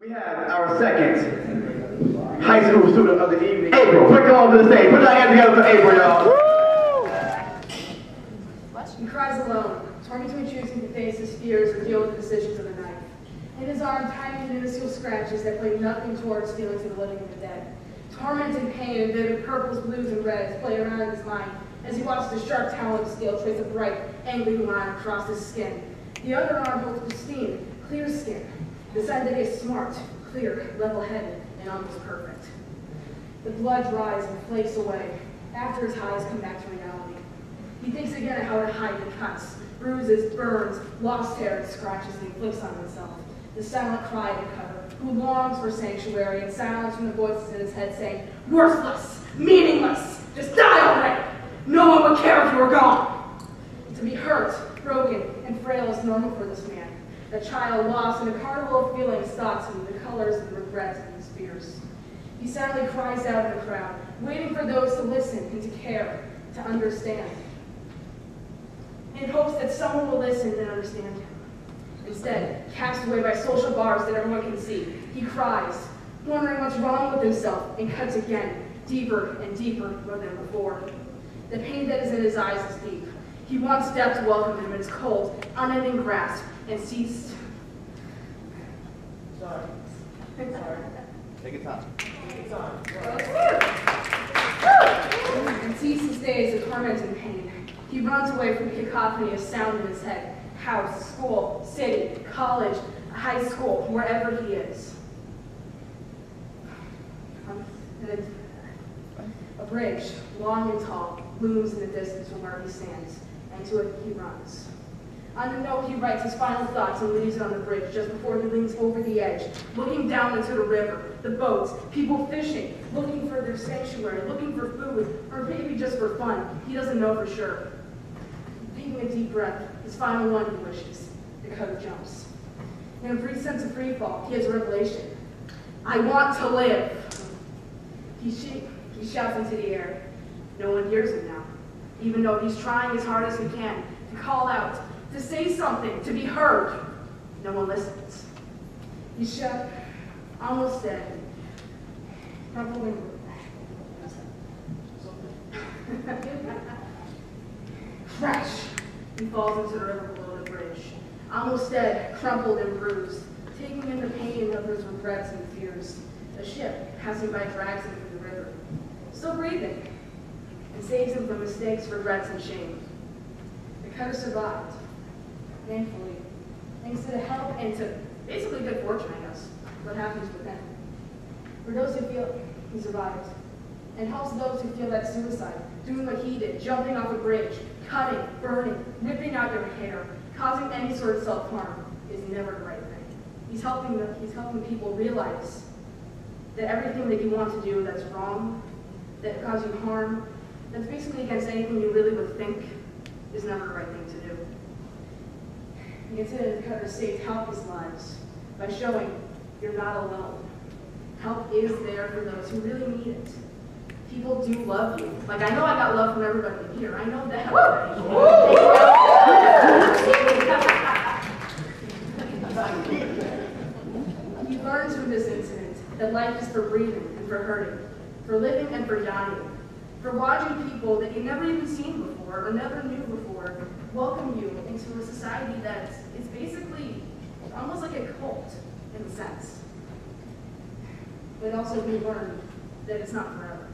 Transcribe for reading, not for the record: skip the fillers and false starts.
We have our second high school student of the evening, April. Quick on to the stage. Put your hands together for April, y'all. He cries alone, torn between choosing to face his fears or deal with the decisions of the night. In his arm, tiny minuscule scratches that play nothing towards feelings of the living and the dead. Torment and pain and vivid purples, blues, and reds play around in his mind as he watches the sharp talon of steel trace a bright, angry line across his skin. The other arm holds pristine, clear skin. The side that is smart, clear, level-headed, and almost perfect. The blood dries and flakes away after his highs come back to reality. He thinks again of how to hide the cuts, bruises, burns, lost hair, and scratches he inflicts on himself. The silent cry to cover, who longs for sanctuary and silence from the voices in his head saying, worthless, meaningless, just die already. No one would care if you were gone. To be hurt, broken, and frail is normal for this man. A child lost in a carnival of feelings, thoughts, and the colors and regrets and his fears. He sadly cries out in the crowd, waiting for those to listen and to care, to understand, in hopes that someone will listen and understand him. Instead, cast away by social bars that everyone can see, he cries, wondering what's wrong with himself, and cuts again, deeper and deeper than before. The pain that is in his eyes is deep. He wants death to welcome him in his cold, unending grasp, and cease. Sorry. Take your time. And cease his days of torment and pain. He runs away from the cacophony of sound in his head. House, school, city, college, high school, wherever he is. A bridge, long and tall, looms in the distance from where he stands, and to it he runs. On the note, he writes his final thoughts and leaves it on the bridge just before he leans over the edge, looking down into the river, the boats, people fishing, looking for their sanctuary, looking for food, or maybe just for fun. He doesn't know for sure. Taking a deep breath, his final one he wishes, the cutter jumps. In a brief sense of free fall, he has a revelation. I want to live. He shouts into the air. No one hears him now, even though he's trying as hard as he can to call out, to say something, to be heard. No one listens. He's shut, almost dead. Probably. Crash! He falls into the river below the bridge. Almost dead, crumpled and bruised, taking in the pain of his regrets and fears. A ship passing by drags him through the river, still breathing, and saves him from mistakes, regrets, and shame. The cutter survived, thankfully, thanks to the help and to basically good fortune, I guess, what happens with him. For those who feel he survived, and helps those who feel that suicide, doing what he did, jumping off a bridge, cutting, burning, ripping out their hair, causing any sort of self-harm is never the right thing. He's helping people realize that everything that you want to do that's wrong, that causes you harm, that's basically against anything you really would think is never the right thing to do. You consider the cutter saved countless lives by showing you're not alone. Help is there for those who really need it. People do love you. Like, I know I got love from everybody in here. I know that. You learned from this incident that life is for breathing and for hurting, for living and for dying, for watching people that you've never even seen before or never knew before welcome you into a society that is basically almost like a cult in a sense. But also we learned that it's not forever.